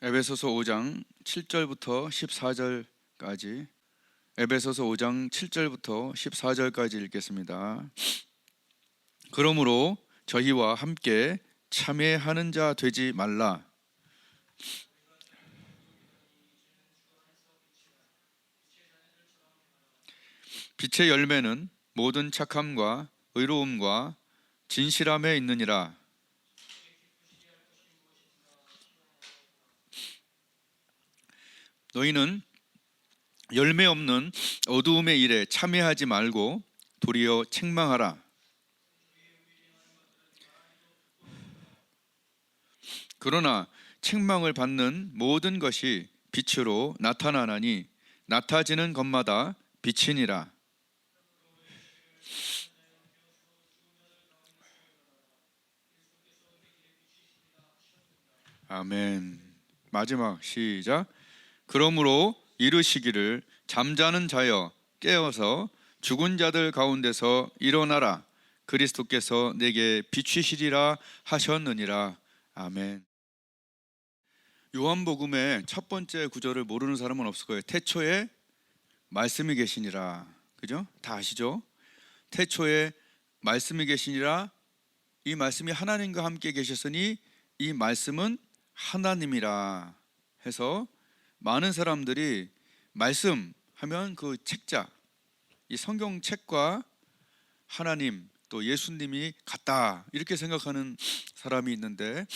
에베소서 5장 7절부터 14절까지 에베소서 5장 7절부터 14절까지 읽겠습니다. 그러므로 저희와 함께 참회하는 자 되지 말라. 빛의 열매는 모든 착함과 의로움과 진실함에 있느니라. 너희는 열매 없는 어두움의 일에 참여하지 말고 도리어 책망하라. 그러나 책망을 받는 모든 것이 빛으로 나타나나니 나타지는 것마다 빛이니라. 아멘. 마지막 시작. 그러므로 이르시기를 잠자는 자여 깨어서 죽은 자들 가운데서 일어나라. 그리스도께서 내게 비추시리라 하셨느니라. 아멘. 요한복음의 첫 번째 구절을 모르는 사람은 없을 거예요. 태초에 말씀이 계시니라. 그죠? 다 아시죠? 태초에 말씀이 계시니라. 이 말씀이 하나님과 함께 계셨으니 이 말씀은 하나님이라 해서 많은 사람들이 말씀 하면 그 책자, 이 성경책과 하나님 또 예수님이 같다 이렇게 생각하는 사람이 있는데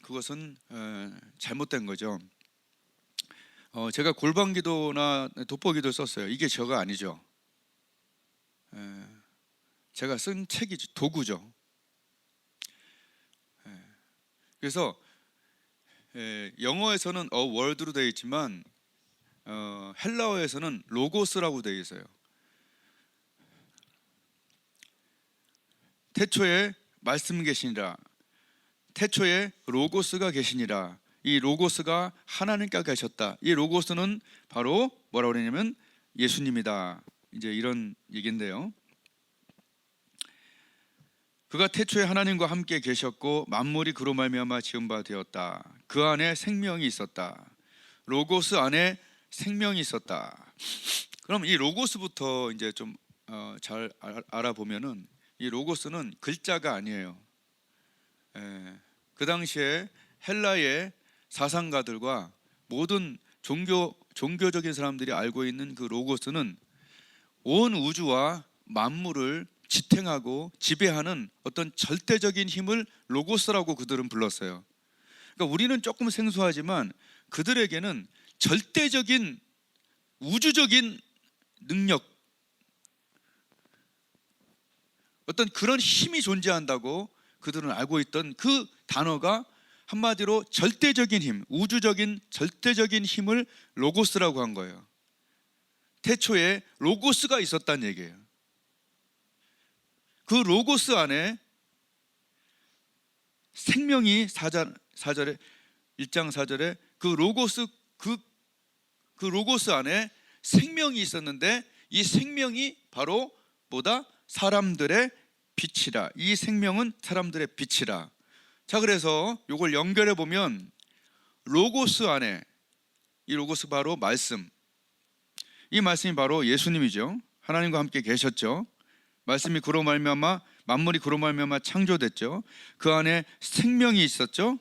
그것은 잘못된 거죠. 제가 골방기도나 돋보기도 썼어요. 이게 저가 아니죠. 제가 쓴 책이죠. 도구죠. 그래서 영어에서는 a word로 되어 있지만 헬라어에서는 로고스라고 되어 있어요. 태초에 말씀 계시니라. 태초에 로고스가 계시니라. 이 로고스가 하나님과 계셨다. 이 로고스는 바로 뭐라고 그러냐면 예수님이다. 이제 이런 얘기인데요. 그가 태초에 하나님과 함께 계셨고 만물이 그로 말미암아 지은 바 되었다. 그 안에 생명이 있었다. 로고스 안에 생명이 있었다. 그럼 이 로고스부터 이제 좀 잘 알아보면은 이 로고스는 글자가 아니에요. 그 당시에 헬라의 사상가들과 모든 종교적인 사람들이 알고 있는 그 로고스는 온 우주와 만물을 지탱하고 지배하는 어떤 절대적인 힘을 로고스라고 그들은 불렀어요. 그러니까 우리는 조금 생소하지만 그들에게는 절대적인 우주적인 능력, 어떤 그런 힘이 존재한다고 그들은 알고 있던 그 단어가 한마디로 절대적인 힘, 우주적인 절대적인 힘을 로고스라고 한 거예요. 태초에 로고스가 있었다는 얘기예요. 그 로고스 안에 생명이 4절에 1장 4절에 그 로고스 안에 생명이 있었는데 이 생명이 바로 뭐다? 사람들의 빛이라. 이 생명은 사람들의 빛이라. 자, 그래서 이걸 연결해 보면 로고스 안에 이 로고스 바로 말씀. 이 말씀이 바로 예수님이죠. 하나님과 함께 계셨죠. 말씀이 그로 말미암아 만물이 그로 말미암아 창조됐죠. 그 안에 생명이 있었죠.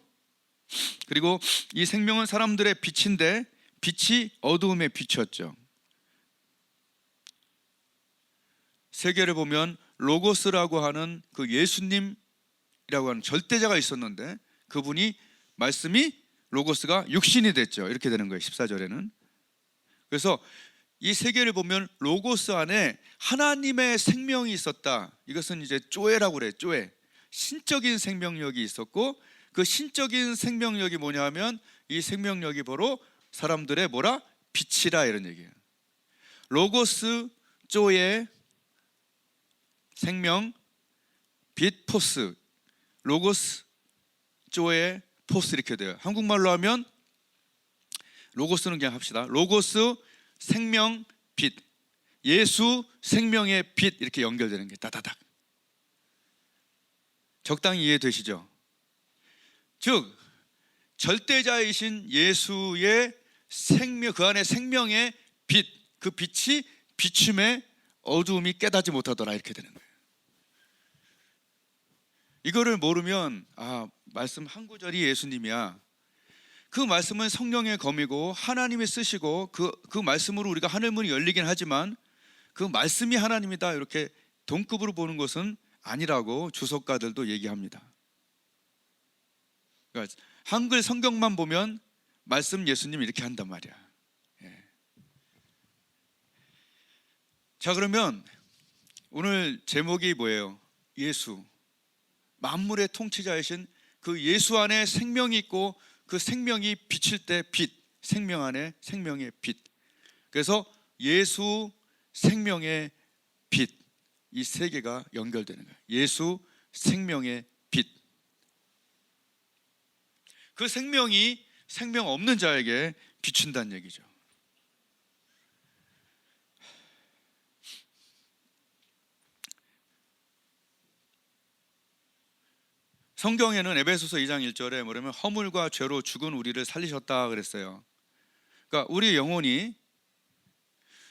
그리고 이 생명은 사람들의 빛인데 빛이 어두움에 비쳤죠. 세계를 보면 로고스라고 하는 그 예수님이라고 하는 절대자가 있었는데 그분이 말씀이 로고스가 육신이 됐죠. 이렇게 되는 거예요. 14절에는. 그래서 이 세계를 보면 로고스 안에 하나님의 생명이 있었다. 이것은 이제 쪼에라고 그래요. 쪼에. 신적인 생명력이 있었고 그 신적인 생명력이 뭐냐 하면 이 생명력이 바로 사람들의 뭐라? 빛이라 이런 얘기예요. 로고스, 쪼에, 생명, 빛, 포스. 로고스, 쪼에, 포스 이렇게 돼요. 한국말로 하면 로고스는 그냥 합시다. 로고스, 생명, 빛. 예수, 생명의 빛 이렇게 연결되는 게 다다닥. 적당히 이해되시죠? 즉 절대자이신 예수의 생명, 그 안에 생명의 빛, 그 빛이 비춤에 어두움이 깨닫지 못하더라, 이렇게 되는 거예요. 이거를 모르면 말씀 한 구절이 예수님이야. 그 말씀은 성령의 검이고 하나님이 쓰시고 그 말씀으로 우리가 하늘문이 열리긴 하지만 그 말씀이 하나님이다, 이렇게 동급으로 보는 것은 아니라고 주석가들도 얘기합니다. 그러니까 한글 성경만 보면 말씀 예수님 이렇게 한단 말이야. 예. 자, 그러면 오늘 제목이 뭐예요? 예수, 만물의 통치자이신 그 예수 안에 생명이 있고 그 생명이 비칠 때 빛, 생명 안에 생명의 빛. 그래서 예수, 생명의 빛, 이 세 개가 연결되는 거예요. 예수, 생명의 빛. 그 생명이 생명 없는 자에게 비춘다는 얘기죠. 성경에는 에베소서 2장 1절에 뭐냐면 허물과 죄로 죽은 우리를 살리셨다 그랬어요. 그러니까 우리 영혼이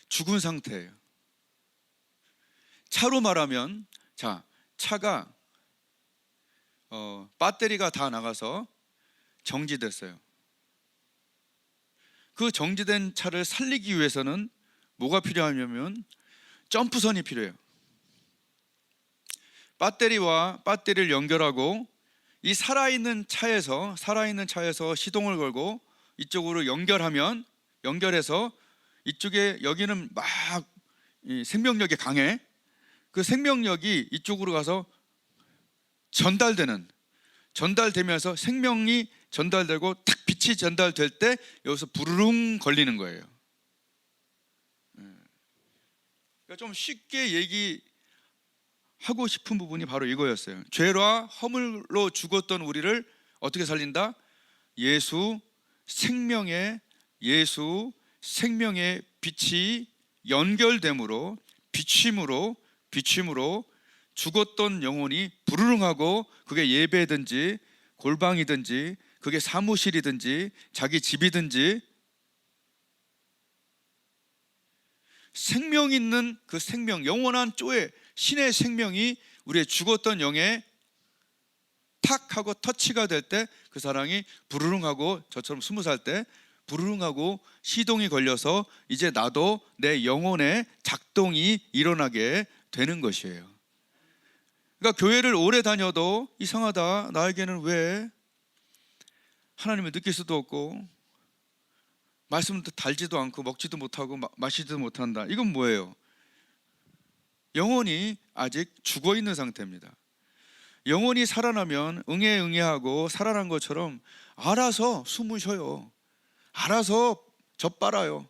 죽은 상태예요. 차로 말하면, 자, 차가 배터리가 다 나가서 정지됐어요. 그 정지된 차를 살리기 위해서는 뭐가 필요하냐면 점프선이 필요해요. 배터리와 배터리를 연결하고 이 살아있는 차에서 시동을 걸고 이쪽으로 연결해서 이쪽에, 여기는 막 생명력이 강해. 그 생명력이 이쪽으로 가서 전달되면서 생명이 전달되고 탁 빛이 전달될 때 여기서 부르릉 걸리는 거예요. 그러니까 좀 쉽게 얘기하고 싶은 부분이 바로 이거였어요. 죄와 허물로 죽었던 우리를 어떻게 살린다? 예수 생명의 빛이 연결됨으로, 비침으로 죽었던 영혼이 부르릉하고, 그게 예배든지 골방이든지 그게 사무실이든지 자기 집이든지 생명 있는 그 생명, 영원한 쪼에 신의 생명이 우리의 죽었던 영에 탁 하고 터치가 될 때 그 사람이 부르릉하고, 저처럼 20살 때 부르릉하고 시동이 걸려서 이제 나도 내 영혼의 작동이 일어나게 되는 것이에요. 그러니까 교회를 오래 다녀도 이상하다, 나에게는 왜 하나님을 느낄 수도 없고 말씀도 달지도 않고 먹지도 못하고 마시지도 못한다. 이건 뭐예요? 영혼이 아직 죽어있는 상태입니다. 영혼이 살아나면 응애하고 살아난 것처럼 알아서 숨을 쉬어요. 알아서 젖 빨아요.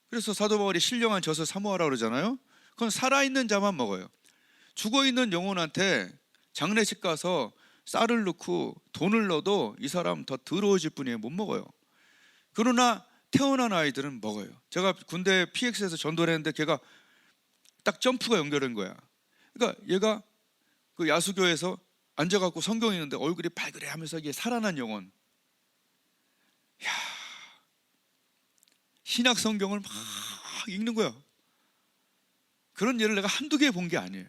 그래서 사도 바울이 신령한 젖을 사모하라 그러잖아요. 그건 살아있는 자만 먹어요. 죽어있는 영혼한테 장례식 가서 쌀을 넣고 돈을 넣어도 이 사람 더 더러워질 뿐이에요. 못 먹어요. 그러나 태어난 아이들은 먹어요. 제가 군대 PX에서 전도를 했는데 걔가 딱 점프가 연결된 거야. 그러니까 얘가 그 야수교에서 앉아갖고 성경 읽는데 얼굴이 발그레 하면서 이게 살아난 영혼. 야, 신약 성경을 막 읽는 거야. 그런 예를 내가 한두 개 본 게 아니에요.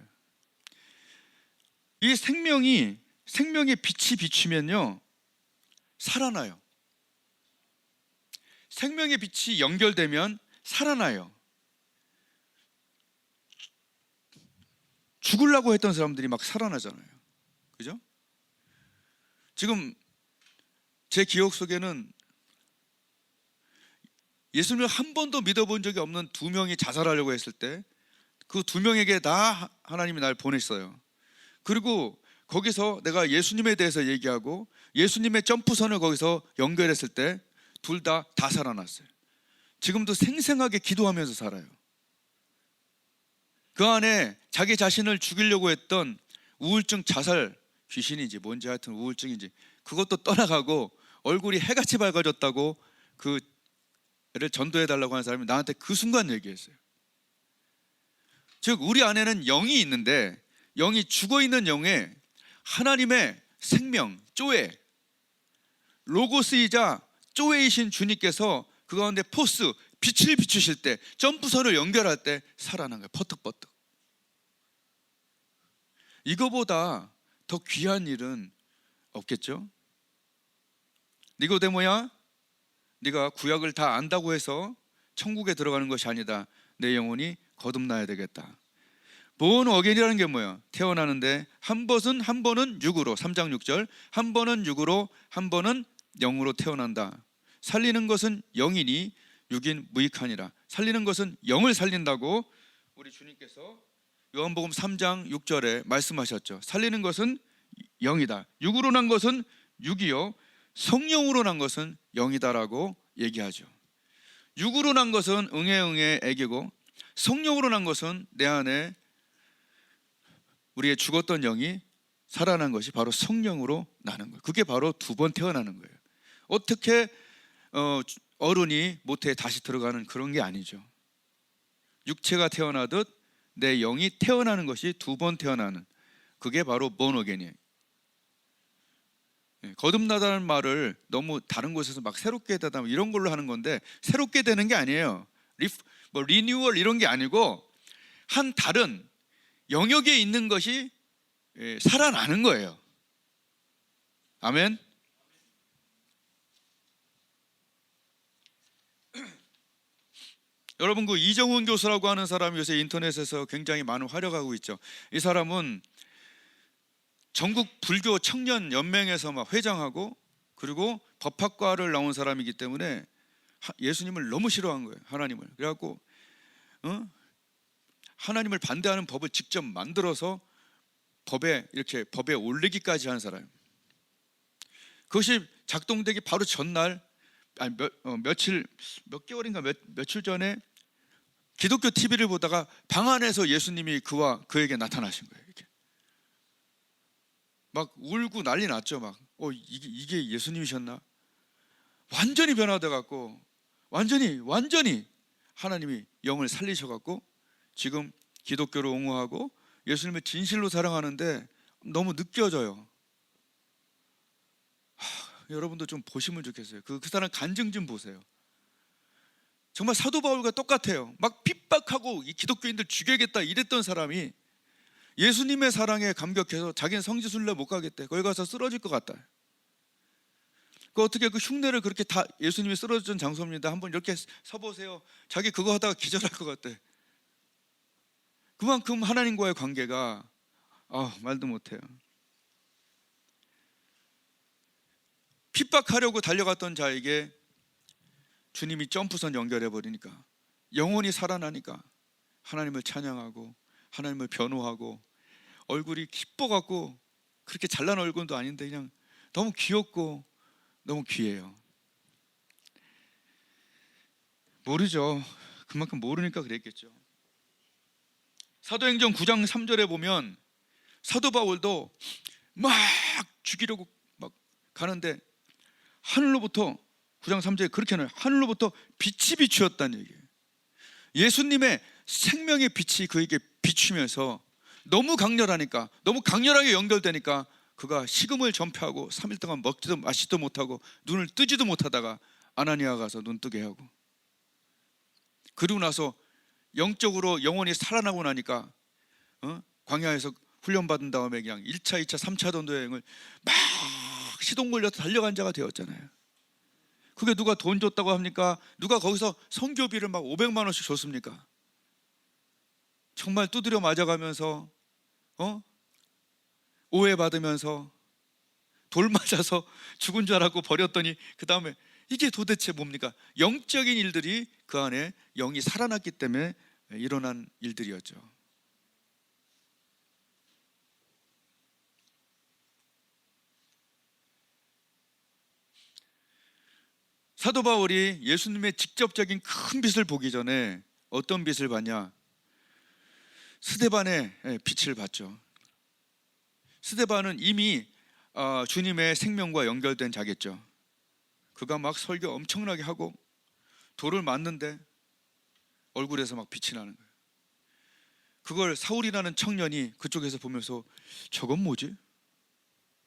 이 생명의 빛이 비추면요 살아나요. 생명의 빛이 연결되면 살아나요. 죽으려고 했던 사람들이 막 살아나잖아요. 그죠? 지금 제 기억 속에는 예수님을 한 번도 믿어본 적이 없는 2명이 자살하려고 했을 때 그 2명에게 다 하나님이 날 보냈어요. 그리고 거기서 내가 예수님에 대해서 얘기하고 예수님의 점프선을 거기서 연결했을 때 둘 다 살아났어요. 지금도 생생하게 기도하면서 살아요. 그 안에 자기 자신을 죽이려고 했던 우울증, 자살, 귀신인지 뭔지 하여튼 우울증인지 그것도 떠나가고 얼굴이 해같이 밝아졌다고 그 애를 전도해달라고 하는 사람이 나한테 그 순간 얘기했어요. 즉 우리 안에는 영이 있는데 영이 죽어있는 영에 하나님의 생명, 쪼에 로고스이자 쪼웨이신 주님께서 그 가운데 포스, 빛을 비추실 때, 점프선을 연결할 때 살아난 거예요. 퍼뜩퍼뜩. 이거보다 더 귀한 일은 없겠죠? 니고데모야, 네가 구약을 다 안다고 해서 천국에 들어가는 것이 아니다. 내 영혼이 거듭나야 되겠다. born again이라는 게 뭐야? 태어나는데 한 번은 육으로, 3장 6절, 한 번은 육으로, 한 번은 영으로 태어난다. 살리는 것은 영이니 육인 무익하니라. 살리는 것은 영을 살린다고 우리 주님께서 요한복음 3장 6절에 말씀하셨죠. 살리는 것은 영이다. 육으로 난 것은 육이요, 성령으로 난 것은 영이다라고 얘기하죠. 육으로 난 것은 응애 애기고, 성령으로 난 것은 내 안에 우리의 죽었던 영이 살아난 것이 바로 성령으로 나는 거예요. 그게 바로 두 번 태어나는 거예요. 어떻게 어른이 모태에 다시 들어가는 그런 게 아니죠. 육체가 태어나듯 내 영이 태어나는 것이 두 번 태어나는, 그게 바로 born again이에요. 거듭나다는 말을 너무 다른 곳에서 막 새롭게 되다 이런 걸로 하는 건데, 새롭게 되는 게 아니에요. 리뉴얼 이런 게 아니고 한 다른 영역에 있는 것이 살아나는 거예요. 아멘. 여러분, 그 이정훈 교수라고 하는 사람이 요새 인터넷에서 굉장히 많은 활약하고 있죠. 이 사람은 전국 불교 청년 연맹에서 막 회장하고, 그리고 법학과를 나온 사람이기 때문에 예수님을 너무 싫어한 거예요. 하나님을. 그래갖고 하나님을 반대하는 법을 직접 만들어서 법에 올리기까지 한 사람. 그것이 작동되기 바로 전날, 아니 몇 개월인가 며칠 전에 기독교 TV를 보다가 방 안에서 예수님이 그에게 나타나신 거예요. 이렇게 막 울고 난리 났죠. 막 이게 예수님이셨나? 완전히 변화돼 갖고 완전히 하나님이 영을 살리셔 갖고 지금 기독교를 옹호하고 예수님을 진실로 사랑하는데 너무 느껴져요. 여러분도 좀 보시면 좋겠어요. 그 사람 간증 좀 보세요. 정말 사도 바울과 똑같아요. 막 핍박하고 이 기독교인들 죽여야겠다 이랬던 사람이 예수님의 사랑에 감격해서 자기는 성지순례 못 가겠대. 거기 가서 쓰러질 것 같다. 어떻게 그 흉내를 그렇게 다, 예수님이 쓰러졌던 장소입니다, 한번 이렇게 서보세요. 자기 그거 하다가 기절할 것 같대. 그만큼 하나님과의 관계가 말도 못해요. 핍박하려고 달려갔던 자에게 주님이 점프선 연결해 버리니까, 영혼이 살아나니까 하나님을 찬양하고 하나님을 변호하고, 얼굴이 기뻐갖고, 그렇게 잘난 얼굴도 아닌데 그냥 너무 귀엽고 너무 귀해요. 모르죠. 그만큼 모르니까 그랬겠죠. 사도행전 9장 3절에 보면 사도 바울도 막 죽이려고 막 가는데 하늘로부터, 9장 3절에 그렇게 하나요. 하늘로부터 빛이 비추었다는 얘기예요. 예수님의 생명의 빛이 그에게 비추면서 너무 강렬하니까, 너무 강렬하게 연결되니까 그가 식음을 전폐하고 3일 동안 먹지도 마시지도 못하고 눈을 뜨지도 못하다가 아나니아가 가서 눈 뜨게 하고, 그리고 나서 영적으로 영혼이 살아나고 나니까 광야에서 훈련받은 다음에 그냥 1차, 2차, 3차 전도 여행을 막 시동 걸려서 달려간 자가 되었잖아요. 그게 누가 돈 줬다고 합니까? 누가 거기서 선교비를 막 500만 원씩 줬습니까? 정말 두드려 맞아가면서 오해받으면서 돌 맞아서 죽은 줄 알았고 버렸더니 그 다음에 이게 도대체 뭡니까? 영적인 일들이 그 안에 영이 살아났기 때문에 일어난 일들이었죠. 사도 바울이 예수님의 직접적인 큰 빛을 보기 전에 어떤 빛을 봤냐? 스데반의 빛을 봤죠. 스데반은 이미 주님의 생명과 연결된 자겠죠. 그가 막 설교 엄청나게 하고 돌을 맞는데 얼굴에서 막 빛이 나는 거예요. 그걸 사울이라는 청년이 그쪽에서 보면서 저건 뭐지?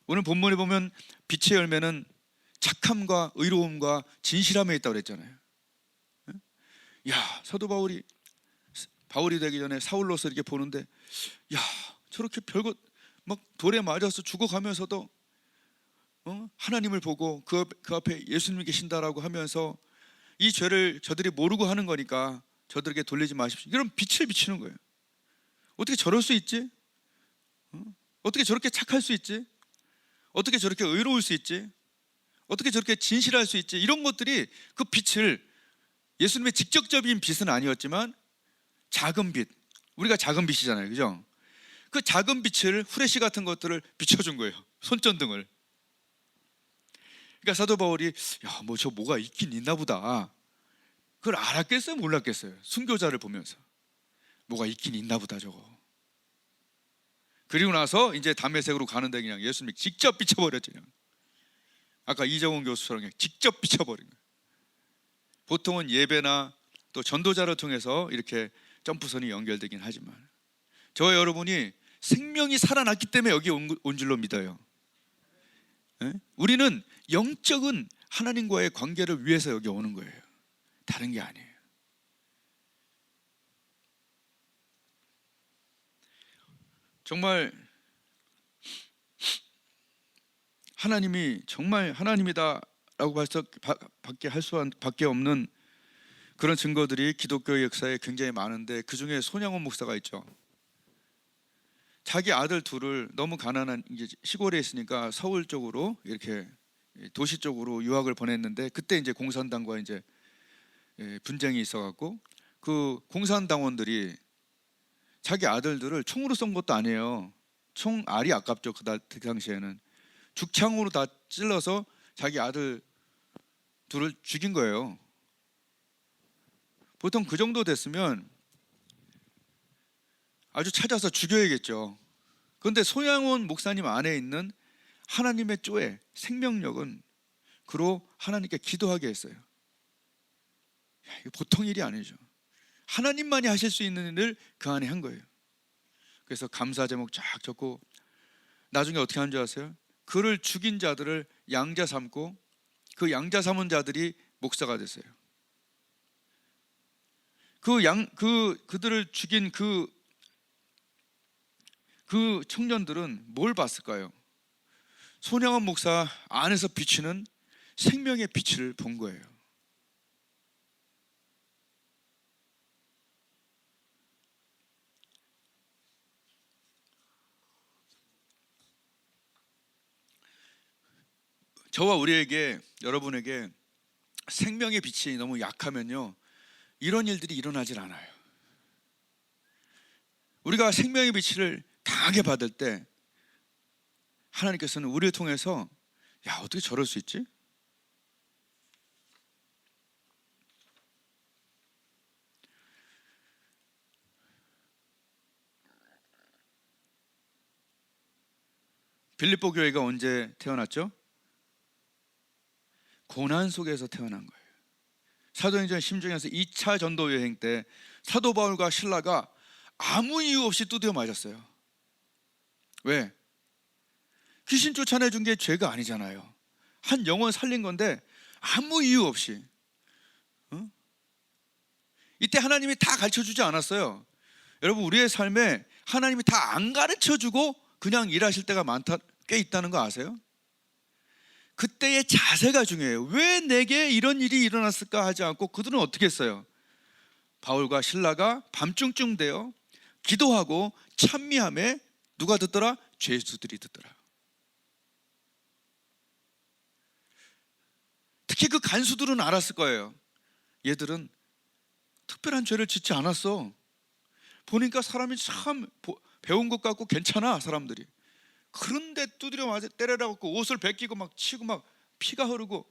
오늘 본문에 보면 빛의 열매는 착함과 의로움과 진실함에 있다고 그랬잖아요. 야, 사도 바울이 되기 전에 사울로서 이렇게 보는데, 야, 저렇게 별것 막 돌에 맞아서 죽어가면서도 하나님을 보고 그 앞에 예수님이 계신다라고 하면서 이 죄를 저들이 모르고 하는 거니까 저들에게 돌리지 마십시오, 이런 빛을 비치는 거예요. 어떻게 저럴 수 있지? 어떻게 저렇게 착할 수 있지? 어떻게 저렇게 의로울 수 있지? 어떻게 저렇게 진실할 수 있지? 이런 것들이 그 빛을, 예수님의 직접적인 빛은 아니었지만 작은 빛, 우리가 작은 빛이잖아요, 그죠? 그 작은 빛을, 후레쉬 같은 것들을 비춰준 거예요. 손전등을. 그러니까 사도 바울이 뭐가 있긴 있나 보다, 그걸 알았겠어요, 몰랐겠어요? 순교자를 보면서 뭐가 있긴 있나 보다 저거. 그리고 나서 이제 다메섹으로 가는데 그냥 예수님이 직접 비춰버렸죠. 그냥. 아까 이정훈 교수처럼 그냥 직접 비춰버린 거예요. 보통은 예배나 또 전도자를 통해서 이렇게 점프선이 연결되긴 하지만, 저와 여러분이 생명이 살아났기 때문에 여기 온 줄로 믿어요. 우리는 영적인 하나님과의 관계를 위해서 여기 오는 거예요. 다른 게 아니에요. 정말 하나님이 정말 하나님이다라고 해서 밖에 없는 그런 증거들이 기독교의 역사에 굉장히 많은데, 그 중에 손양원 목사가 있죠. 자기 아들 둘을 너무 가난한 시골에 있으니까 서울 쪽으로, 이렇게 도시 쪽으로 유학을 보냈는데, 그때 이제 공산당과 이제 분쟁이 있어갖고 그 공산당원들이 자기 아들들을 총으로 쏜 것도 아니에요. 총알이 아깝죠. 그 당시에는 죽창으로 다 찔러서 자기 아들 둘을 죽인 거예요. 보통 그 정도 됐으면 아주 찾아서 죽여야겠죠. 그런데 소양원 목사님 안에 있는 하나님의 쪼에, 생명력은 그로 하나님께 기도하게 했어요. 이거 보통 일이 아니죠. 하나님만이 하실 수 있는 일을 그 안에 한 거예요. 그래서 감사 제목 쫙 적고 나중에 어떻게 하는 줄 아세요? 그를 죽인 자들을 양자 삼고 그 양자 삼은 자들이 목사가 됐어요. 그들을 죽인 그 청년들은 뭘 봤을까요? 손양원 목사 안에서 비치는 생명의 빛을 본 거예요. 저와 우리에게, 여러분에게 생명의 빛이 너무 약하면요, 이런 일들이 일어나질 않아요. 우리가 생명의 빛을 강하게 받을 때 하나님께서는 우리를 통해서, 야, 어떻게 저럴 수 있지? 빌립보 교회가 언제 태어났죠? 고난 속에서 태어난 거예요. 사도행전 10장에서 2차 전도 여행 때 사도 바울과 실라가 아무 이유 없이 두드려 맞았어요. 왜? 귀신 쫓아내준 게 죄가 아니잖아요. 한 영혼 살린 건데 아무 이유 없이. 이때 하나님이 다 가르쳐주지 않았어요. 여러분, 우리의 삶에 하나님이 다 안 가르쳐주고 그냥 일하실 때가 꽤 있다는 거 아세요? 그때의 자세가 중요해요. 왜 내게 이런 일이 일어났을까 하지 않고 그들은 어떻게 했어요? 바울과 실라가 밤중쯤 되어 기도하고 찬미함에 누가 듣더라? 죄수들이 듣더라. 특히 그 간수들은 알았을 거예요. 얘들은 특별한 죄를 짓지 않았어. 보니까 사람이 참 배운 것 같고 괜찮아, 사람들이. 그런데 두드려 맞아 때려라 갖고 옷을 벗기고 막 치고 막 피가 흐르고.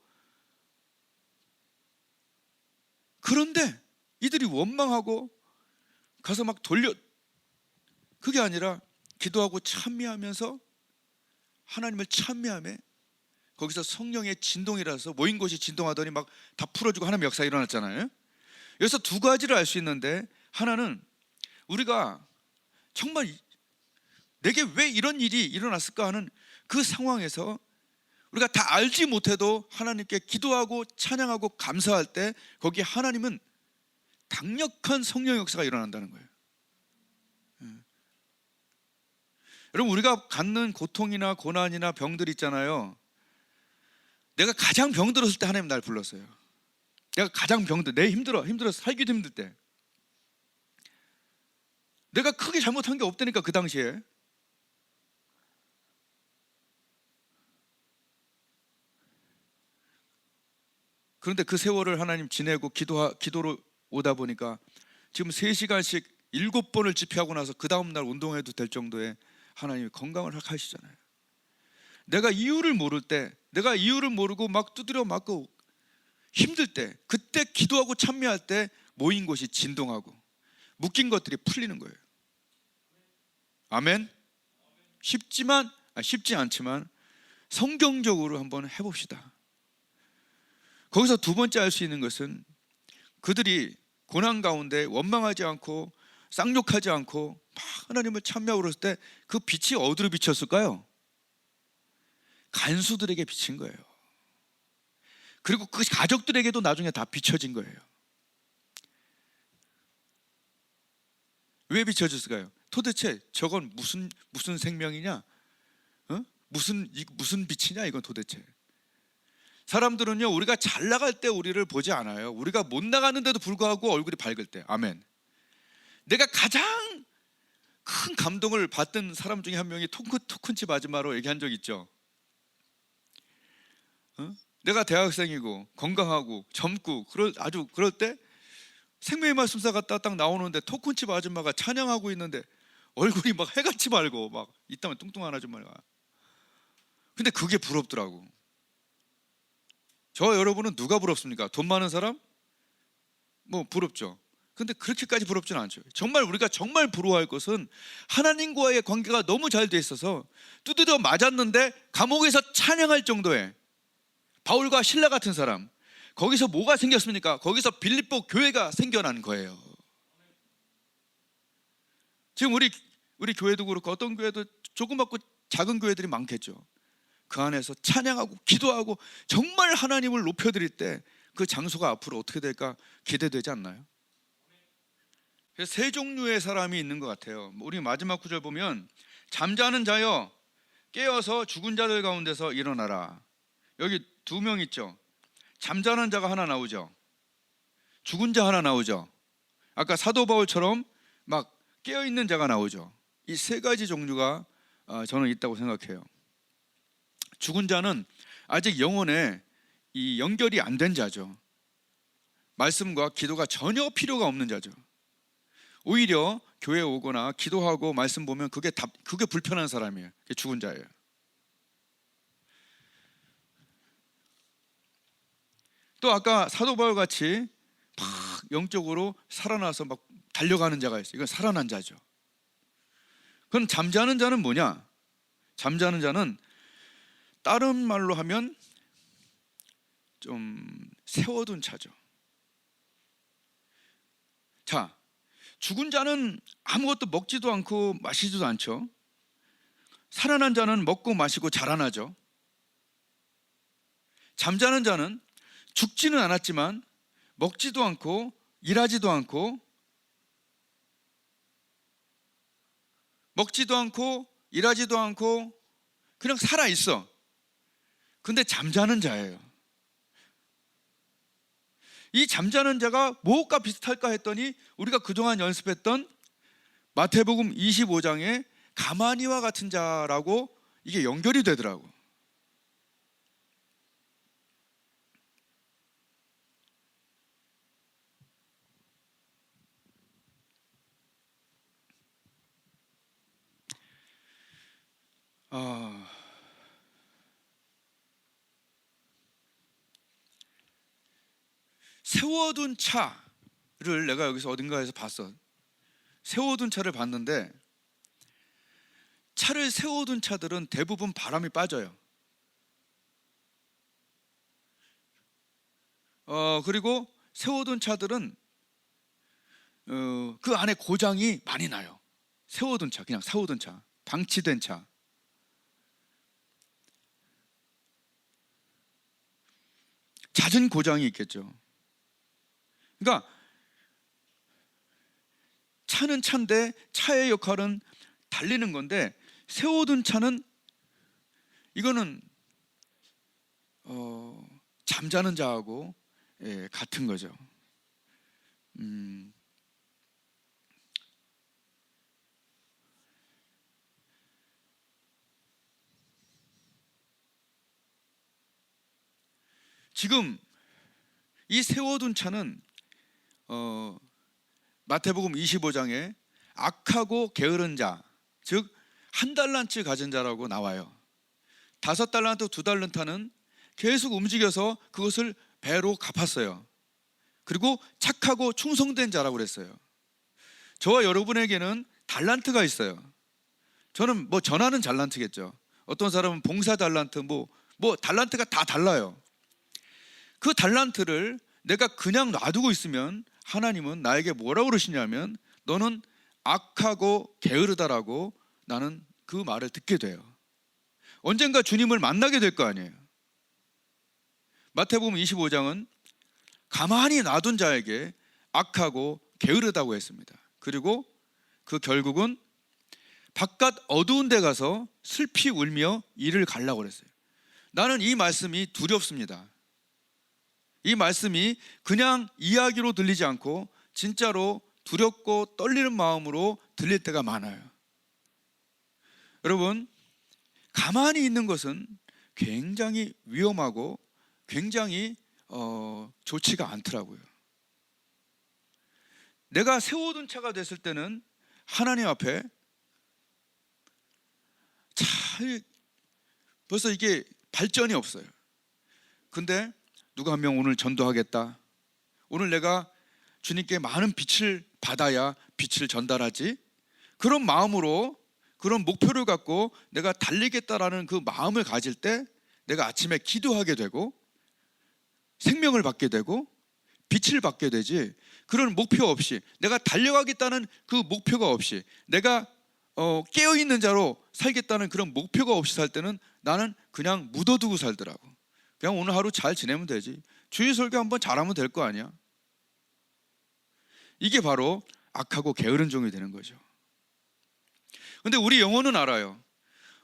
그런데 이들이 원망하고 가서 막 그게 아니라 기도하고 찬미하면서 하나님을 찬미하며 거기서 성령의 진동이라서 모인 곳이 진동하더니 막 다 풀어주고 하나님의 역사가 일어났잖아요. 여기서 두 가지를 알 수 있는데, 하나는 우리가 정말 내게 왜 이런 일이 일어났을까 하는 그 상황에서 우리가 다 알지 못해도 하나님께 기도하고 찬양하고 감사할 때 거기에 하나님은 강력한 성령 역사가 일어난다는 거예요. 여러분, 우리가 갖는 고통이나 고난이나 병들 있잖아요. 내가 가장 병들었을 때 하나님 날 불렀어요. 내가 가장 내 힘들어서 살기도 힘들 때, 내가 크게 잘못한 게 없다니까 그 당시에. 그런데 그 세월을 하나님 지내고 기도로 오다 보니까 지금 3시간씩 7번을 집회하고 나서 그 다음날 운동해도 될 정도의 하나님이 건강을 하시잖아요. 내가 이유를 모르고 막 두드려 맞고 힘들 때, 그때 기도하고 찬미할 때 모인 곳이 진동하고 묶인 것들이 풀리는 거예요. 아멘. 쉽지 않지만 성경적으로 한번 해봅시다. 거기서 두 번째 알 수 있는 것은 그들이 고난 가운데 원망하지 않고 쌍욕하지 않고 막 하나님을 찬미하고 그랬을 때 그 빛이 어디로 비쳤을까요? 간수들에게 비친 거예요. 그리고 그 가족들에게도 나중에 다 비춰진 거예요. 왜 비춰졌을까요? 도대체 저건 무슨 생명이냐? 무슨 빛이냐 이건 도대체. 사람들은요, 우리가 잘 나갈 때 우리를 보지 않아요. 우리가 못 나가는데도 불구하고 얼굴이 밝을 때. 아멘. 내가 가장 큰 감동을 받던 사람 중에 한 명이 토큰집 아줌마로 얘기한 적 있죠. 내가 대학생이고 건강하고 젊고 그럴 때 생명의 말씀사가 딱 나오는데 토큰집 아줌마가 찬양하고 있는데 얼굴이 막 해같이 밝고 막 이따만 뚱뚱한 아줌마가. 근데 그게 부럽더라고. 저 여러분은 누가 부럽습니까? 돈 많은 사람? 뭐 부럽죠. 근데 그렇게까지 부럽지는 않죠. 정말 우리가 정말 부러워할 것은 하나님과의 관계가 너무 잘 돼 있어서 두드려 맞았는데 감옥에서 찬양할 정도의 바울과 실라 같은 사람, 거기서 뭐가 생겼습니까? 거기서 빌립보 교회가 생겨난 거예요. 지금 우리 교회도 그렇고 어떤 교회도 조그맣고 작은 교회들이 많겠죠. 그 안에서 찬양하고 기도하고 정말 하나님을 높여드릴 때 그 장소가 앞으로 어떻게 될까 기대되지 않나요? 그래서 세 종류의 사람이 있는 것 같아요. 우리 마지막 구절 보면 잠자는 자여 깨어서 죽은 자들 가운데서 일어나라. 여기 2명 있죠. 잠자는 자가 하나 나오죠. 죽은 자 하나 나오죠. 아까 사도 바울처럼 막 깨어있는 자가 나오죠. 이 3가지 종류가 저는 있다고 생각해요. 죽은 자는 아직 영혼에 이 연결이 안 된 자죠. 말씀과 기도가 전혀 필요가 없는 자죠. 오히려 교회 오거나 기도하고 말씀 보면 그게 불편한 사람이에요. 그게 죽은 자예요. 또 아까 사도 바울 같이 막 영적으로 살아나서 막 달려가는 자가 있어요. 이건 살아난 자죠. 그럼 잠자는 자는 뭐냐? 잠자는 자는 다른 말로 하면 좀 세워둔 차죠. 자, 죽은 자는 아무것도 먹지도 않고 마시지도 않죠. 살아난 자는 먹고 마시고 자라나죠. 잠자는 자는 죽지는 않았지만 먹지도 않고 일하지도 않고 그냥 살아있어. 근데 잠자는 자예요. 이 잠자는 자가 무엇과 비슷할까 했더니 우리가 그동안 연습했던 마태복음 25장의 가마니와 같은 자라고 이게 연결이 되더라고. 세워둔 차를 내가 여기서 어딘가에서 봤어. 세워둔 차를 봤는데 차를 세워둔 차들은 대부분 바람이 빠져요. 그리고 세워둔 차들은 그 안에 고장이 많이 나요. 세워둔 차, 그냥 세워둔 차, 방치된 차. 잦은 고장이 있겠죠. 그러니까 차는 차인데 차의 역할은 달리는 건데, 세워둔 차는 이거는 잠자는 자하고 같은 거죠. 지금 이 세워둔 차는 마태복음 25장에 악하고 게으른 자, 즉 한 달란트 가진 자라고 나와요. 5달란트, 2달란트는 계속 움직여서 그것을 배로 갚았어요. 그리고 착하고 충성된 자라고 그랬어요. 저와 여러분에게는 달란트가 있어요. 저는 뭐 전하는 달란트겠죠. 어떤 사람은 봉사 달란트, 뭐 달란트가 다 달라요. 그 달란트를 내가 그냥 놔두고 있으면 하나님은 나에게 뭐라고 그러시냐면, 너는 악하고 게으르다라고 나는 그 말을 듣게 돼요. 언젠가 주님을 만나게 될 거 아니에요. 마태복음 25장은 가만히 놔둔 자에게 악하고 게으르다고 했습니다. 그리고 그 결국은 바깥 어두운 데 가서 슬피 울며 이를 갈라고 그랬어요. 나는 이 말씀이 두렵습니다. 이 말씀이 그냥 이야기로 들리지 않고 진짜로 두렵고 떨리는 마음으로 들릴 때가 많아요. 여러분, 가만히 있는 것은 굉장히 위험하고 굉장히 좋지가 않더라고요. 내가 세워둔 차가 됐을 때는 하나님 앞에 벌써 이게 발전이 없어요. 근데 누가 한 명 오늘 전도하겠다, 오늘 내가 주님께 많은 빛을 받아야 빛을 전달하지, 그런 마음으로, 그런 목표를 갖고 내가 달리겠다라는 그 마음을 가질 때 내가 아침에 기도하게 되고 생명을 받게 되고 빛을 받게 되지, 그런 목표 없이, 내가 달려가겠다는 그 목표가 없이, 내가 깨어있는 자로 살겠다는 그런 목표가 없이 살 때는 나는 그냥 묻어두고 살더라고. 그냥 오늘 하루 잘 지내면 되지, 주일 설교 한번 잘하면 될 거 아니야. 이게 바로 악하고 게으른 종이 되는 거죠. 근데 우리 영혼은 알아요.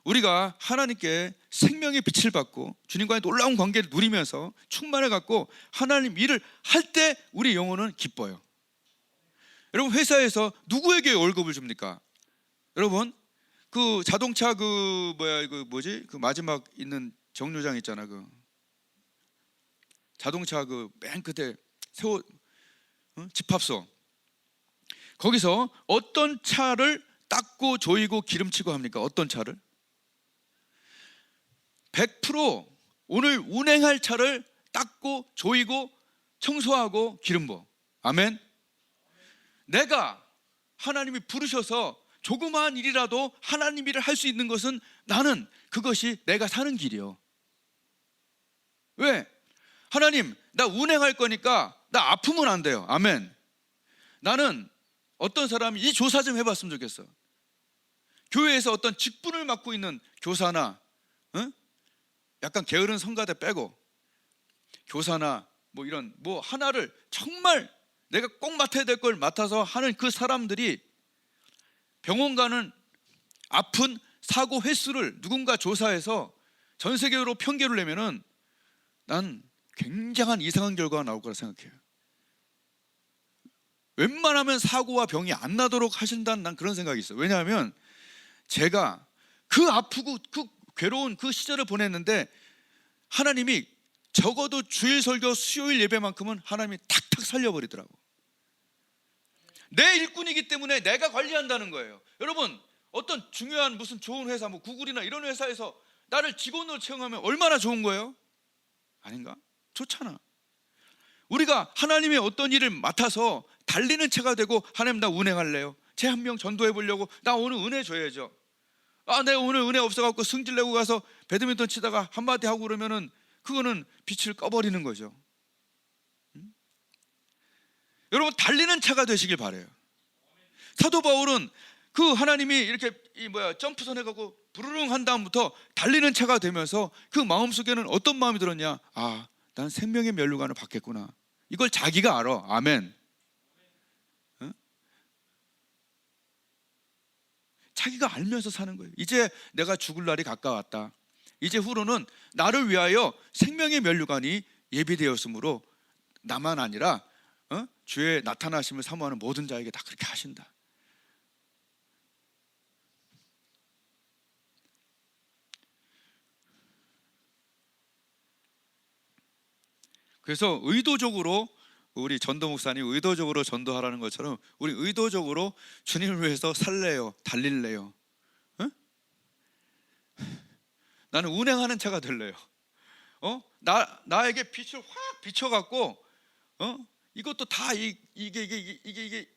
우리가 하나님께 생명의 빛을 받고 주님과의 놀라운 관계를 누리면서 충만해 갖고 하나님 일을 할 때 우리 영혼은 기뻐요. 여러분, 회사에서 누구에게 월급을 줍니까? 여러분, 그 자동차 그 마지막 있는 정류장 있잖아. 그 자동차 그 맨 끝에 집합소. 거기서 어떤 차를 닦고 조이고 기름치고 합니까? 어떤 차를? 100% 오늘 운행할 차를 닦고 조이고 청소하고 기름 부어. 아멘. 내가 하나님이 부르셔서 조그마한 일이라도 하나님 일을 할 수 있는 것은 나는 그것이 내가 사는 길이요. 왜? 하나님, 나 운행할 거니까 나 아프면 안 돼요. 아멘. 나는 어떤 사람이 이 조사 좀 해봤으면 좋겠어. 교회에서 어떤 직분을 맡고 있는 교사나 약간 게으른 성가대 빼고 교사나 뭐 이런 뭐 하나를 정말 내가 꼭 맡아야 될 걸 맡아서 하는 그 사람들이 병원 가는 아픈 사고 횟수를 누군가 조사해서 전 세계로 평균을 내면은 난 굉장한 이상한 결과가 나올 거라 생각해요. 웬만하면 사고와 병이 안 나도록 하신다는 난 그런 생각이 있어요. 왜냐하면 제가 그 아프고 그 괴로운 그 시절을 보냈는데 하나님이 적어도 주일 설교 수요일 예배만큼은 하나님이 탁탁 살려버리더라고. 내 일꾼이기 때문에 내가 관리한다는 거예요. 여러분, 어떤 중요한 무슨 좋은 회사, 뭐 구글이나 이런 회사에서 나를 직원으로 채용하면 얼마나 좋은 거예요? 아닌가? 좋잖아. 우리가 하나님의 어떤 일을 맡아서 달리는 차가 되고, 하나님 나 운행할래요. 쟤 한 명 전도해 보려고, 나 오늘 은혜 줘야죠. 내가 오늘 은혜 없어갖고 승질 내고 가서 배드민턴 치다가 한마디 하고 그러면은 그거는 빛을 꺼버리는 거죠. 여러분, 달리는 차가 되시길 바래요. 사도 바울은 그 하나님이 이렇게 점프선 해갖고 부르릉 한 다음부터 달리는 차가 되면서 그 마음속에는 어떤 마음이 들었냐? 난 생명의 면류관을 받겠구나. 이걸 자기가 알아. 아멘. 어? 자기가 알면서 사는 거예요. 이제 내가 죽을 날이 가까웠다. 이제 후로는 나를 위하여 생명의 면류관이 예비되었으므로 나만 아니라 주의 나타나심을 사모하는 모든 자에게 다 그렇게 하신다. 그래서 의도적으로 우리 전도 목사님 의도적으로 전도하라는 것처럼 우리 의도적으로 주님을 위해서 살래요? 달릴래요? 나는 운행하는 차가 될래요. 나에게 빛을 확 비춰갖고 이것도 다 이게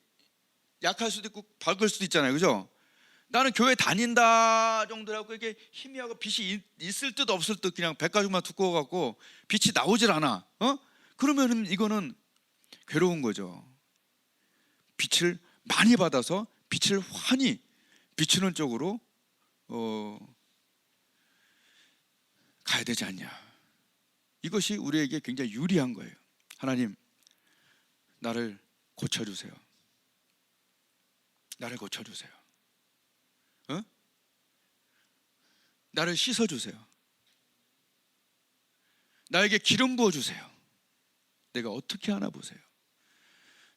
약할 수도 있고 밝을 수도 있잖아요, 그죠? 나는 교회 다닌다 정도라고 이게 희미하고 빛이 있을 듯 없을 듯 그냥 백가죽만 두꺼워갖고 빛이 나오질 않아. 그러면은 이거는 괴로운 거죠. 빛을 많이 받아서 빛을 환히 비추는 쪽으로 가야 되지 않냐. 이것이 우리에게 굉장히 유리한 거예요. 하나님, 나를 고쳐주세요. 나를 고쳐주세요. 나를 씻어주세요. 나에게 기름 부어주세요. 내가 어떻게 하나 보세요.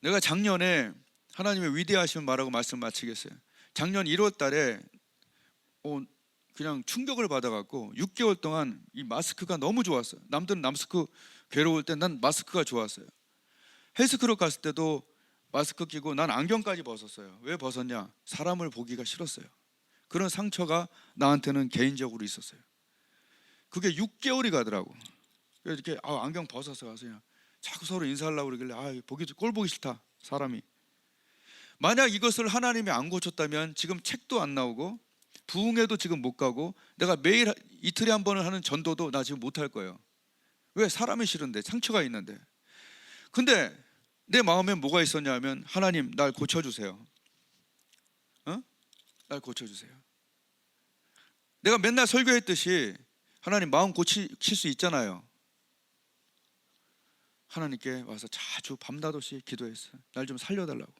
내가 작년에 하나님의 위대하심을 말하고 말씀 마치겠어요. 작년 1월 달에 그냥 충격을 받아갖고 6개월 동안 이 마스크가 너무 좋았어요. 남들은 마스크 괴로울 때 난 마스크가 좋았어요. 헬스클럽 갔을 때도 마스크 끼고 난 안경까지 벗었어요. 왜 벗었냐? 사람을 보기가 싫었어요. 그런 상처가 나한테는 개인적으로 있었어요. 그게 6개월이 가더라고. 이렇게 안경 벗어서 가서 그냥 자꾸 서로 인사하려고 그러길래 꼴 보기 싫다 사람이. 만약 이것을 하나님이 안 고쳤다면 지금 책도 안 나오고 부흥회도 지금 못 가고 내가 매일 이틀에 한 번을 하는 전도도 나 지금 못 할 거예요. 왜? 사람이 싫은데, 상처가 있는데. 근데 내 마음에 뭐가 있었냐 하면 하나님 날 고쳐주세요. 날 고쳐주세요. 내가 맨날 설교했듯이 하나님 마음 고치실 수 있잖아요. 하나님께 와서 자주 밤낮없이 기도했어요. 날 좀 살려달라고.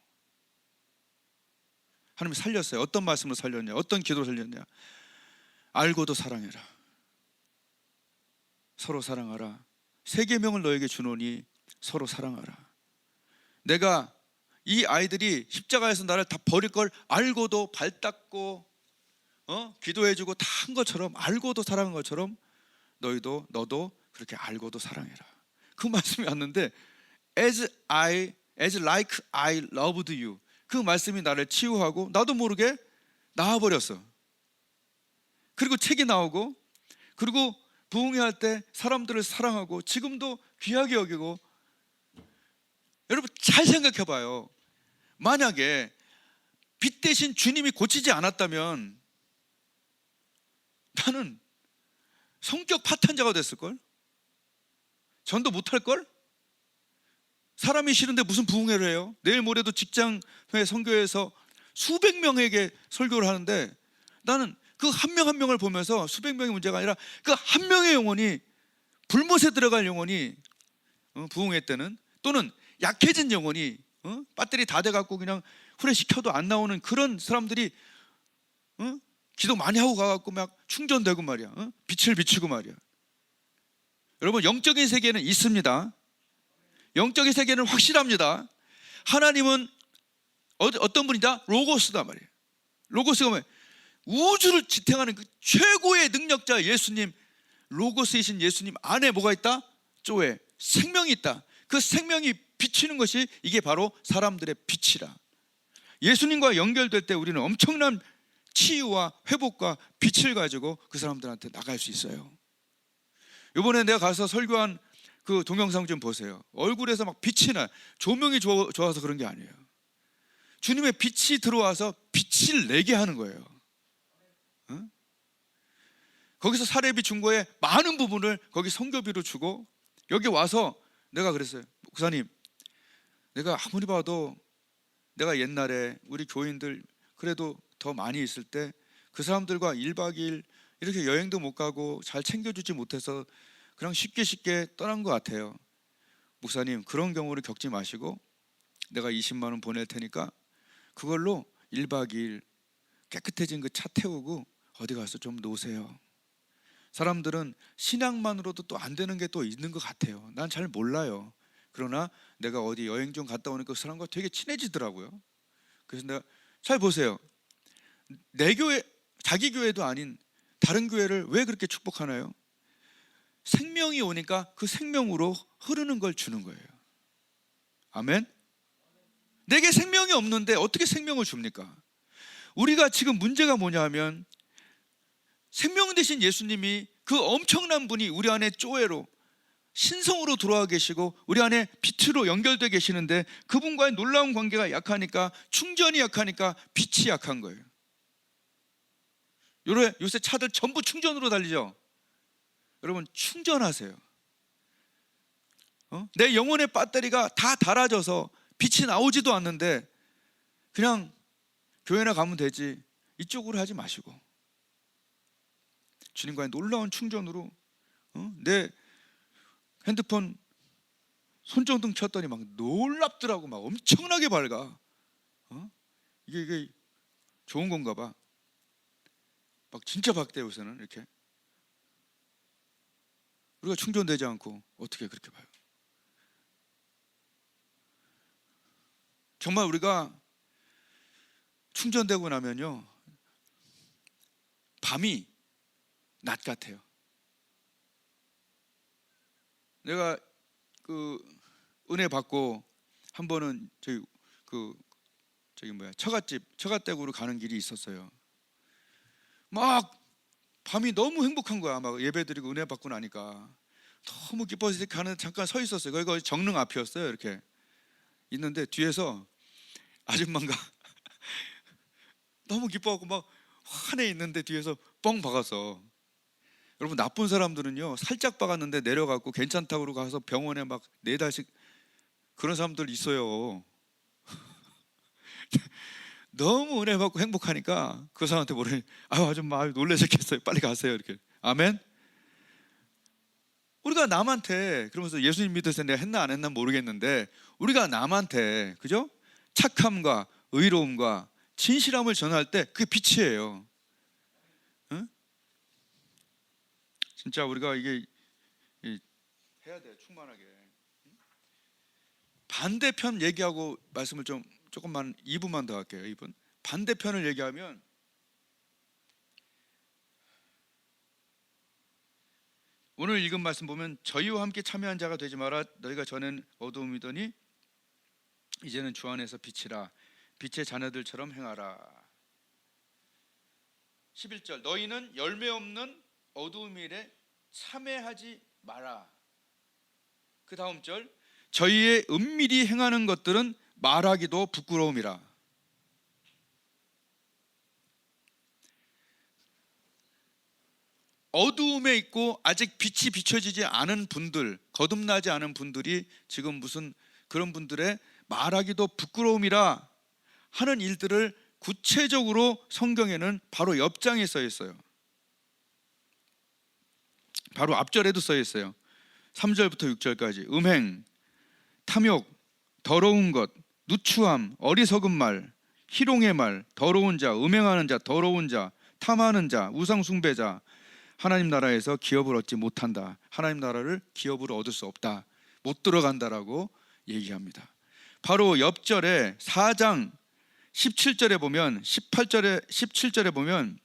하나님 살렸어요. 어떤 말씀으로 살렸냐? 어떤 기도로 살렸냐? 알고도 사랑해라. 서로 사랑하라. 세 계명을 너에게 주노니 서로 사랑하라. 내가 이 아이들이 십자가에서 나를 다 버릴 걸 알고도 발 닦고 기도해주고 다 한 것처럼, 알고도 사랑한 것처럼 너도 그렇게 알고도 사랑해라. 그 말씀이 왔는데 as like I loved you, 그 말씀이 나를 치유하고 나도 모르게 나와버렸어. 그리고 책이 나오고, 그리고 부흥회 할 때 사람들을 사랑하고 지금도 귀하게 여기고. 여러분 잘 생각해 봐요. 만약에 빛 대신 주님이 고치지 않았다면 나는 성격 파탄자가 됐을걸? 전도 못할걸? 사람이 싫은데 무슨 부흥회를 해요? 내일 모레도 직장회 선교회에서 수백 명에게 설교를 하는데 나는 그 한 명 한 명을 보면서 수백 명의 문제가 아니라 그 한 명의 영혼이, 불못에 들어갈 영혼이 부흥회 때는, 또는 약해진 영혼이 배터리 다 돼갖고 그냥 후레시켜도 안 나오는 그런 사람들이 기도 많이 하고 가갖고 막 충전되고 말이야. 빛을 비추고 말이야. 여러분 영적인 세계는 있습니다. 영적인 세계는 확실합니다. 하나님은 어떤 분이다? 로고스다 말이에요. 로고스가 뭐예요? 우주를 지탱하는 그 최고의 능력자 예수님, 로고스이신 예수님 안에 뭐가 있다? 쪼에 생명이 있다. 그 생명이 비치는 것이 이게 바로 사람들의 빛이라. 예수님과 연결될 때 우리는 엄청난 치유와 회복과 빛을 가지고 그 사람들한테 나갈 수 있어요. 이번에 내가 가서 설교한 그 동영상 좀 보세요. 얼굴에서 막 빛이 나. 조명이 좋아서 그런 게 아니에요. 주님의 빛이 들어와서 빛을 내게 하는 거예요. 거기서 사례비 준 거에 많은 부분을 거기 선교비로 주고, 여기 와서 내가 그랬어요. 목사님, 내가 아무리 봐도 내가 옛날에 우리 교인들 그래도 더 많이 있을 때 그 사람들과 1박 2일 이렇게 여행도 못 가고 잘 챙겨주지 못해서 그냥 쉽게 떠난 것 같아요. 목사님, 그런 경우를 겪지 마시고 내가 20만 원 보낼 테니까 그걸로 1박 2일 깨끗해진 그 차 태우고 어디 가서 좀 노세요. 사람들은 신앙만으로도 또 안 되는 게 또 있는 것 같아요. 난 잘 몰라요. 그러나 내가 어디 여행 좀 갔다 오니까 그 사람과 되게 친해지더라고요. 그래서 내가 잘 보세요. 내 교회, 자기 교회도 아닌 다른 교회를 왜 그렇게 축복하나요? 생명이 오니까 그 생명으로 흐르는 걸 주는 거예요. 아멘. 내게 생명이 없는데 어떻게 생명을 줍니까? 우리가 지금 문제가 뭐냐 하면 생명 되신 예수님이 그 엄청난 분이 우리 안에 조회로 신성으로 들어와 계시고 우리 안에 빛으로 연결되어 계시는데 그분과의 놀라운 관계가 약하니까, 충전이 약하니까 빛이 약한 거예요. 요새 차들 전부 충전으로 달리죠. 여러분, 충전하세요. 내 영혼의 배터리가 다 닳아져서 빛이 나오지도 않는데 그냥 교회나 가면 되지, 이쪽으로 하지 마시고 주님과의 놀라운 충전으로 내 핸드폰 손전등 켰더니 막 놀랍더라고. 막 엄청나게 밝아. 이게 좋은 건가 봐. 막 진짜 밝대요 요새는. 이렇게 우리가 충전되지 않고 어떻게 그렇게 봐요? 정말 우리가 충전되고 나면요, 밤이 낮 같아요. 내가 그 은혜 받고 한 번은 처갓댁으로 가는 길이 있었어요. 막 밤이 너무 행복한 거야. 막 예배드리고 은혜 받고 나니까 너무 기뻐서 이렇게 가는, 잠깐 서 있었어요. 거기가 정릉 앞이었어요. 이렇게 있는데 뒤에서 아줌마가 너무 기뻐하고 막 환해 있는데 뒤에서 뻥 박았어. 여러분, 나쁜 사람들은요 살짝 박았는데 내려가고 괜찮다고 가서 병원에 막 4달씩 그런 사람들 있어요. 너무 은혜 받고 행복하니까 그 사람한테 뭐래, 아줌마 놀라셨겠어요, 빨리 가세요, 이렇게. 아멘. 우리가 남한테, 그러면서 예수님 믿어서 내가 했나 안 했나 모르겠는데, 우리가 남한테, 그죠? 착함과 의로움과 진실함을 전할 때 그게 빛이에요. 응? 진짜 우리가 이게 해야 돼, 충만하게. 반대편 얘기하고 말씀을 조금만 2분만 더 할게요. 2분. 반대편을 얘기하면 오늘 읽은 말씀 보면 저희와 함께 참여한 자가 되지 마라. 너희가 전엔 어두움이더니 이제는 주 안에서 빛이라. 빛의 자녀들처럼 행하라. 11절, 너희는 열매 없는 어두움 일에 참여하지 마라. 그 다음 절, 저희의 은밀히 행하는 것들은 말하기도 부끄러움이라. 어두움에 있고 아직 빛이 비춰지지 않은 분들, 거듭나지 않은 분들이 지금 무슨 그런 분들의 말하기도 부끄러움이라 하는 일들을 구체적으로 성경에는 바로 옆장에 써 있어요. 바로 앞절에도 써 있어요. 3절부터 6절까지. 음행, 탐욕, 더러운 것, 누추함, 어리석은 말, 희롱의 말, 더러운 자, 음행하는 자, 더러운 자, 탐하는 자, 우상 숭배자, 하나님 나라에서 기업을 얻지 못한다. 하나님 나라를 기업으로 얻을 수 없다. 못 들어간다라고 얘기합니다. 바로 옆절에 4장 17절에 보면, 17절에 보면,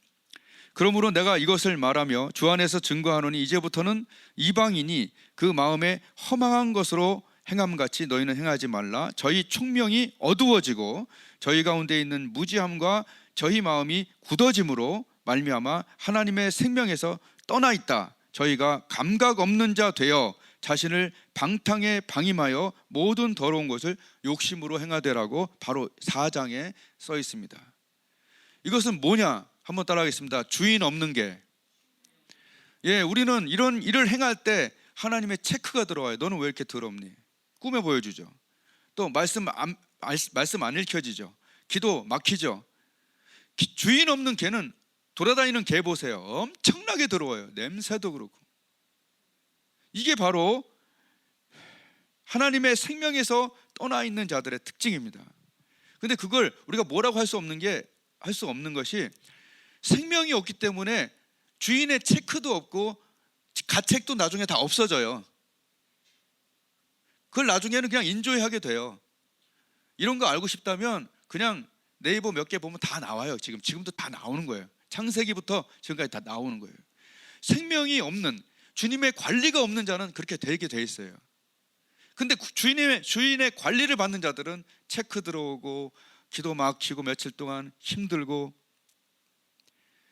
그러므로 내가 이것을 말하며 주 안에서 증거하노니 이제부터는 이방인이 그 마음에 허망한 것으로 행함같이 너희는 행하지 말라. 저희 총명이 어두워지고 저희 가운데 있는 무지함과 저희 마음이 굳어짐으로 말미암아 하나님의 생명에서 떠나 있다. 저희가 감각 없는 자 되어 자신을 방탕에 방임하여 모든 더러운 것을 욕심으로 행하되라고 바로 4장에 써 있습니다. 이것은 뭐냐? 한번 따라하겠습니다. 주인 없는 게. 우리는 이런 일을 행할 때 하나님의 체크가 들어와요. 너는 왜 이렇게 더럽니? 꿈에 보여주죠. 또 말씀 안 읽혀지죠. 기도 막히죠. 주인 없는 개는, 돌아다니는 개 보세요. 엄청나게 더러워요. 냄새도 그렇고. 이게 바로 하나님의 생명에서 떠나 있는 자들의 특징입니다. 근데 그걸 우리가 뭐라고 할 수 없는 것이, 생명이 없기 때문에 주인의 체크도 없고 가책도 나중에 다 없어져요. 그걸 나중에는 그냥 인조이하게 돼요. 이런 거 알고 싶다면 그냥 네이버 몇 개 보면 다 나와요. 지금도 다 나오는 거예요. 창세기부터 지금까지 다 나오는 거예요. 생명이 없는, 주님의 관리가 없는 자는 그렇게 되게 돼 있어요. 근데 주인의 관리를 받는 자들은 체크 들어오고 기도 막히고 며칠 동안 힘들고,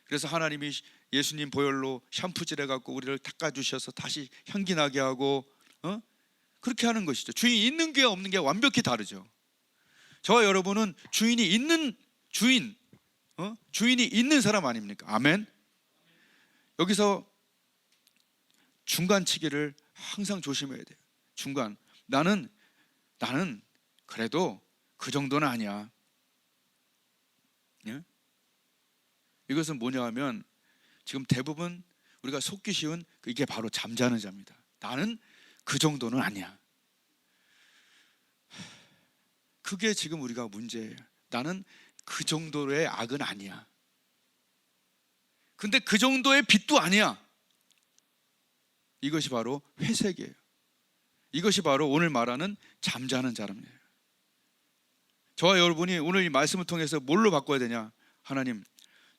그래서 하나님이 예수님 보혈로 샴푸질 해갖고 우리를 닦아주셔서 다시 향기 나게 하고 그렇게 하는 것이죠. 주인이 있는 게 없는 게 완벽히 다르죠. 저와 여러분은 주인이 있는 사람 아닙니까? 아멘. 여기서 중간치기를 항상 조심해야 돼요. 중간. 나는 그래도 그 정도는 아니야. 예? 이것은 뭐냐 하면, 지금 대부분 우리가 속기 쉬운 이게 바로 잠자는 자입니다. 나는 그 정도는 아니야. 그게 지금 우리가 문제예요. 나는 그 정도의 악은 아니야. 근데 그 정도의 빚도 아니야. 이것이 바로 회색이에요. 이것이 바로 오늘 말하는 잠자는 자랍니다. 저와 여러분이 오늘 이 말씀을 통해서 뭘로 바꿔야 되냐? 하나님,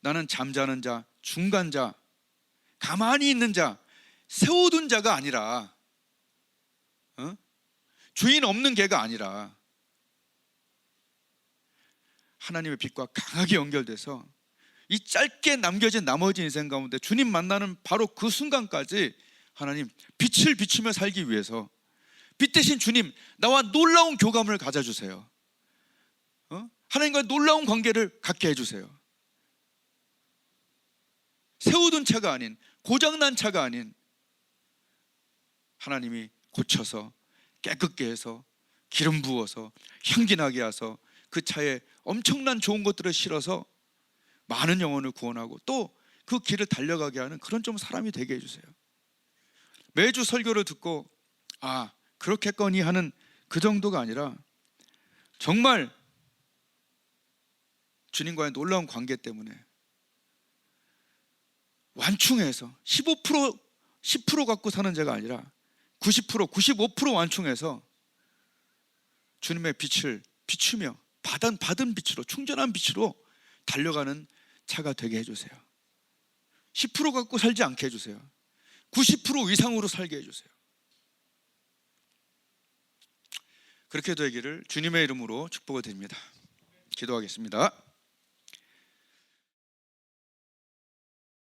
나는 잠자는 자, 중간자, 가만히 있는 자, 세워둔 자가 아니라, 주인 없는 개가 아니라 하나님의 빛과 강하게 연결돼서 이 짧게 남겨진 나머지 인생 가운데 주님 만나는 바로 그 순간까지 하나님 빛을 비추며 살기 위해서 빛 대신 주님, 나와 놀라운 교감을 가져주세요. 하나님과 놀라운 관계를 갖게 해주세요. 세워둔 차가 아닌, 고장난 차가 아닌, 하나님이 고쳐서 깨끗게 해서 기름 부어서 향기 나게 하서 그 차에 엄청난 좋은 것들을 실어서 많은 영혼을 구원하고 또 그 길을 달려가게 하는 그런 좀 사람이 되게 해주세요. 매주 설교를 듣고 그렇겠거니 하는 그 정도가 아니라, 정말 주님과의 놀라운 관계 때문에 완충해서 15%, 10% 갖고 사는 자가 아니라 90%, 95% 완충해서 주님의 빛을 비추며 받은 빛으로, 충전한 빛으로 달려가는 차가 되게 해주세요. 10% 갖고 살지 않게 해주세요. 90% 이상으로 살게 해주세요. 그렇게 되기를 주님의 이름으로 축복을 드립니다. 기도하겠습니다.